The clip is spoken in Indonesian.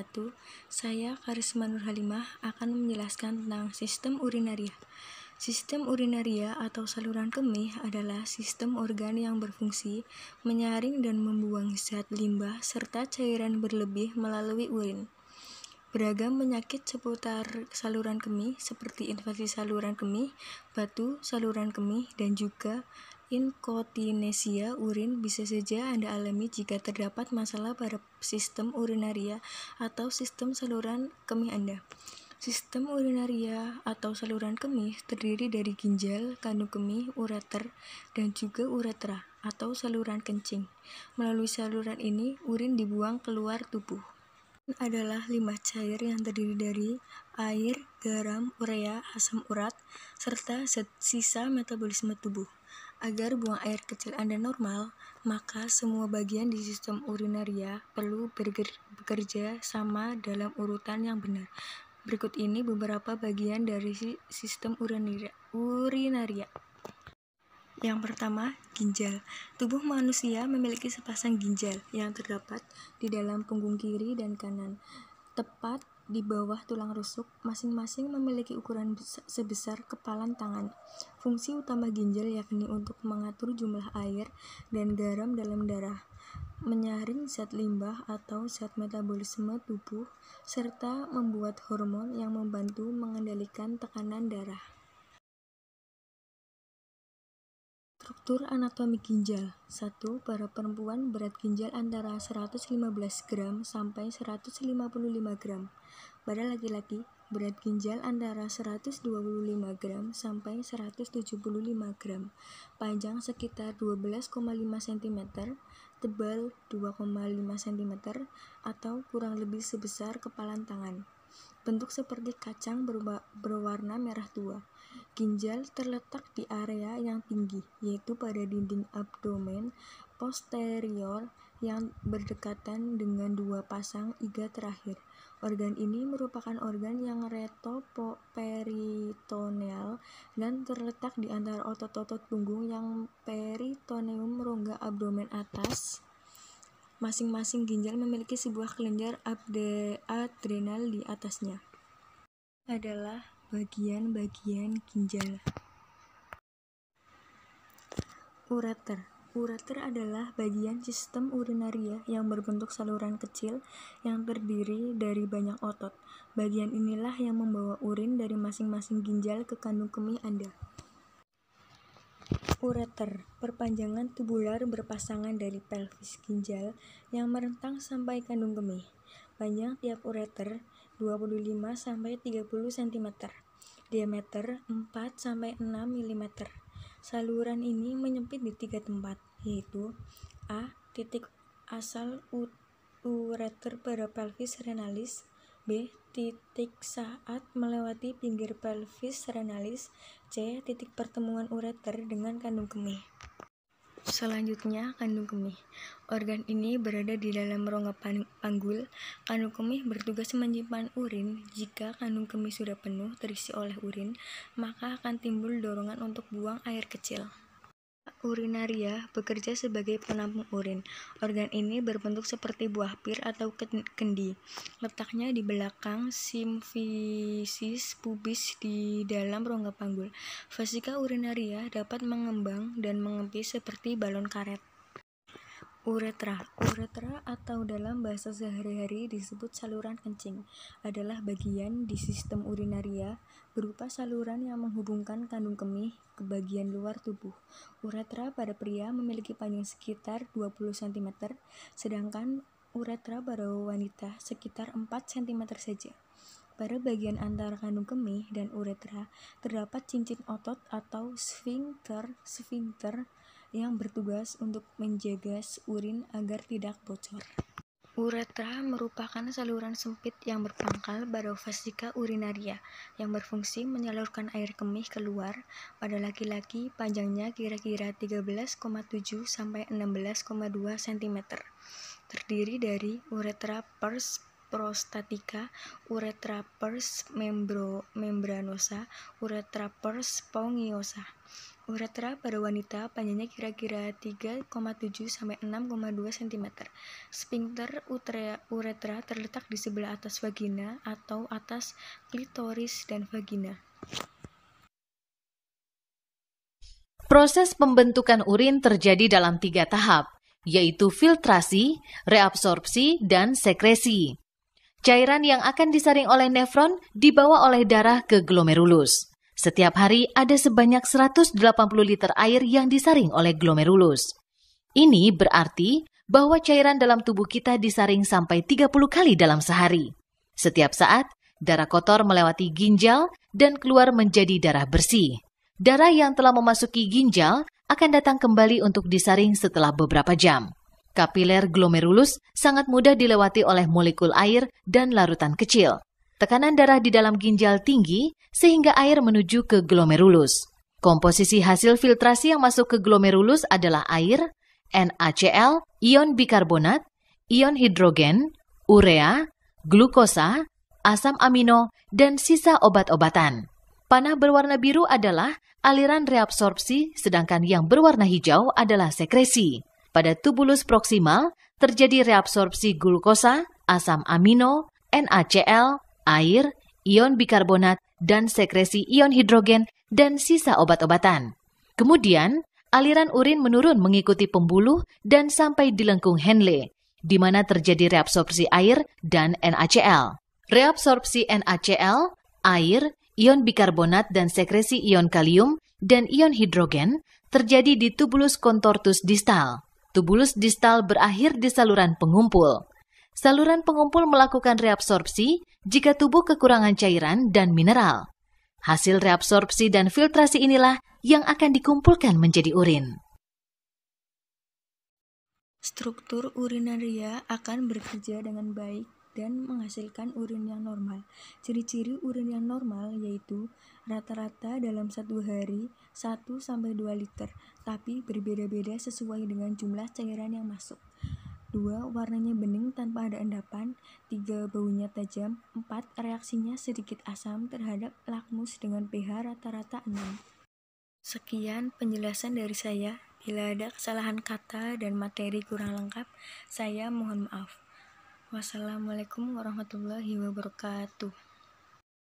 wabarakatuh. Saya Karisma Nur Halimah akan menjelaskan tentang sistem urinaria. Sistem urinaria atau saluran kemih adalah sistem organ yang berfungsi menyaring dan membuang zat limbah serta cairan berlebih melalui urin. Beragam penyakit seputar saluran kemih seperti infeksi saluran kemih, batu saluran kemih, dan juga inkontinensia urin bisa saja Anda alami jika terdapat masalah pada sistem urinaria atau sistem saluran kemih Anda. Sistem urinaria atau saluran kemih terdiri dari ginjal, kandung kemih, ureter, dan juga uretra atau saluran kencing. Melalui saluran ini, urin dibuang keluar tubuh. Adalah limbah cair yang terdiri dari air, garam, urea, asam urat, serta zat sisa metabolisme tubuh. Agar buang air kecil Anda normal, maka semua bagian di sistem urinaria perlu bekerja sama dalam urutan yang benar. Berikut ini beberapa bagian dari sistem urinaria. Yang pertama, ginjal. Tubuh manusia memiliki sepasang ginjal yang terdapat di dalam punggung kiri dan kanan, tepat di bawah tulang rusuk, masing-masing memiliki ukuran sebesar kepalan tangan. Fungsi utama ginjal yakni untuk mengatur jumlah air dan garam dalam darah, menyaring zat limbah atau zat metabolisme tubuh, serta membuat hormon yang membantu mengendalikan tekanan darah. Struktur anatomi ginjal. 1. Pada perempuan berat ginjal antara 115 gram sampai 155 gram. Pada laki-laki berat ginjal antara 125 gram sampai 175 gram. Panjang sekitar 12,5 cm, tebal 2,5 cm atau kurang lebih sebesar kepalan tangan. Bentuk seperti kacang berwarna merah tua. Ginjal terletak di area yang tinggi, yaitu pada dinding abdomen posterior yang berdekatan dengan dua pasang iga terakhir. Organ ini merupakan organ yang retoperitoneal dan terletak di antara otot-otot punggung yang peritoneum rongga abdomen atas. Masing-masing ginjal memiliki sebuah kelenjar adrenal di atasnya. Adalah bagian-bagian ginjal. Ureter. Ureter adalah bagian sistem urinaria yang berbentuk saluran kecil yang terdiri dari banyak otot. Bagian inilah yang membawa urin dari masing-masing ginjal ke kandung kemih Anda. Ureter, perpanjangan tubular berpasangan dari pelvis ginjal yang merentang sampai kandung kemih. Panjang tiap ureter 25-30 cm, diameter 4-6 mm. Saluran ini menyempit di 3 tempat, yaitu A. Titik asal ureter pada pelvis renalis, B. Titik saat melewati pinggir pelvis renalis, C. Titik pertemuan ureter dengan kandung kemih. Selanjutnya, kandung kemih. Organ ini berada di dalam rongga panggul. Kandung kemih bertugas menyimpan urin. Jika kandung kemih sudah penuh terisi oleh urin, maka akan timbul dorongan untuk buang air kecil. Urinaria bekerja sebagai penampung urin. Organ ini berbentuk seperti buah pir atau kendi. Letaknya di belakang simfisis pubis di dalam rongga panggul. Vesika urinaria dapat mengembang dan mengempis seperti balon karet. Uretra. Uretra atau dalam bahasa sehari-hari disebut saluran kencing adalah bagian di sistem urinaria berupa saluran yang menghubungkan kandung kemih ke bagian luar tubuh. Uretra pada pria memiliki panjang sekitar 20 cm, sedangkan uretra pada wanita sekitar 4 cm saja. Pada bagian antara kandung kemih dan uretra terdapat cincin otot atau sfinkter yang bertugas untuk menjaga urin agar tidak bocor. Uretra merupakan saluran sempit yang berpangkal pada vesika urinaria yang berfungsi menyalurkan air kemih keluar. Pada laki-laki panjangnya kira-kira 13,7 sampai 16,2 cm. Terdiri dari uretra pars prostatica, uretra pars membranosa, uretra pars spongiosa. Uretra pada wanita panjangnya kira-kira 3,7 sampai 6,2 cm. Sphincter uretra terletak di sebelah atas vagina atau atas klitoris dan vagina. Proses pembentukan urin terjadi dalam 3 tahap, yaitu filtrasi, reabsorpsi, dan sekresi. Cairan yang akan disaring oleh nefron dibawa oleh darah ke glomerulus. Setiap hari ada sebanyak 180 liter air yang disaring oleh glomerulus. Ini berarti bahwa cairan dalam tubuh kita disaring sampai 30 kali dalam sehari. Setiap saat, darah kotor melewati ginjal dan keluar menjadi darah bersih. Darah yang telah memasuki ginjal akan datang kembali untuk disaring setelah beberapa jam. Kapiler glomerulus sangat mudah dilewati oleh molekul air dan larutan kecil. Tekanan darah di dalam ginjal tinggi sehingga air menuju ke glomerulus. Komposisi hasil filtrasi yang masuk ke glomerulus adalah air, NaCl, ion bikarbonat, ion hidrogen, urea, glukosa, asam amino, dan sisa obat-obatan. Panah berwarna biru adalah aliran reabsorpsi, sedangkan yang berwarna hijau adalah sekresi. Pada tubulus proksimal terjadi reabsorpsi glukosa, asam amino, NaCl, air, ion bikarbonat, dan sekresi ion hidrogen dan sisa obat-obatan. Kemudian, aliran urin menurun mengikuti pembuluh dan sampai di lengkung Henle, di mana terjadi reabsorpsi air dan NaCl. Reabsorpsi NaCl, air, ion bikarbonat, dan sekresi ion kalium dan ion hidrogen terjadi di tubulus contortus distal. Tubulus distal berakhir di saluran pengumpul. Saluran pengumpul melakukan reabsorpsi jika tubuh kekurangan cairan dan mineral. Hasil reabsorpsi dan filtrasi inilah yang akan dikumpulkan menjadi urin. Struktur urinaria akan bekerja dengan baik dan menghasilkan urin yang normal. Ciri-ciri urin yang normal yaitu rata-rata dalam 1 hari 1-2 liter, tapi berbeda-beda sesuai dengan jumlah cairan yang masuk. 2. Warnanya bening tanpa ada endapan. 3. Baunya tajam. 4. Reaksinya sedikit asam terhadap lakmus dengan pH rata-rata 6. Sekian penjelasan dari saya. Bila ada kesalahan kata dan materi kurang lengkap, saya mohon maaf. Wassalamualaikum warahmatullahi wabarakatuh.